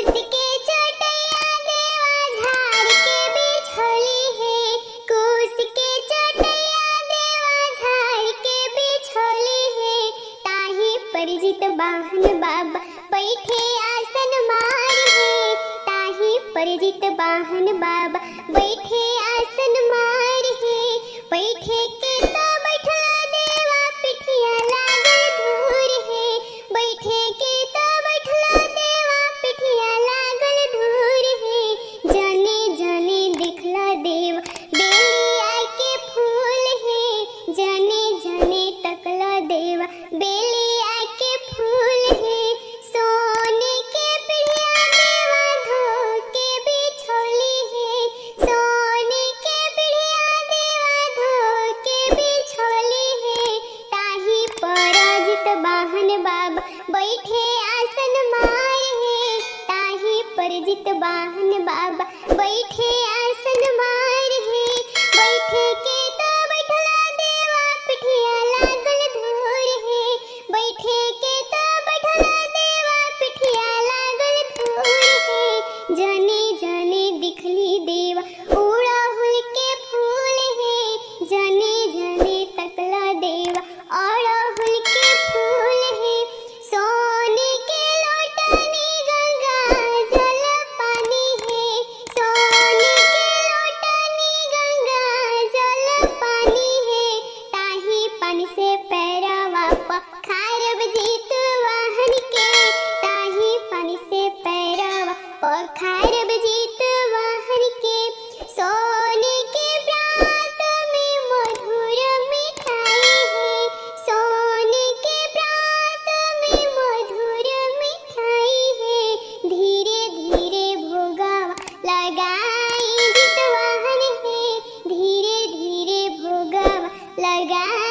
के चटैया देवा झाड़ के बिछौली है, कूस के चटैया देवा झाड़ के बिछौली है। ताही पर जित वाहन बाबा बैठे आसन मार है, ताही पर जित वाहन बाबा बैठे आसन मार है। बैठे के तो बैठला देवा पिठिया लागल धूर है, बैठे के तो बैठला देवा पिठिया लागल धूर है। जाने जाने दिखला देवा बेलिया के फूल है, जाने जाने तकला देवा बेलिया के फूल है। सोने के पिढ़िया देवा धो के बिछौली है, सोने के पिढ़िया देवा धो के बिछौली है। ताही पर जित वाहन बाबा बैठे आसन मार है, ताही पर जित वाहन बाबा बैठे आसन मार है। बैठे के तो बैठला देवा पिठिया लागल धूर है, बैठे के तो बैठला देवा पिठिया लागल धूर है। जाने जाने दिखली देवा उड़हुल के फूल है, जाने जाने तकला देवा अड़हुल के फूल है। सोने के लोटनी गंगा जल पानी है, सोने के लोटनी गंगा जल पानी है। ताही पानी से पैरावा पखारब जीत वाहन के, ताही पानी से पैरावा पखारब जीत वाहन के। सोने के प्रात में मधुर मिठाई है, सोने के प्रात में मधुर मिठाई है। धीरे धीरे भोगावा लगाई जित वाहन है, धीरे धीरे भोगावा लगाई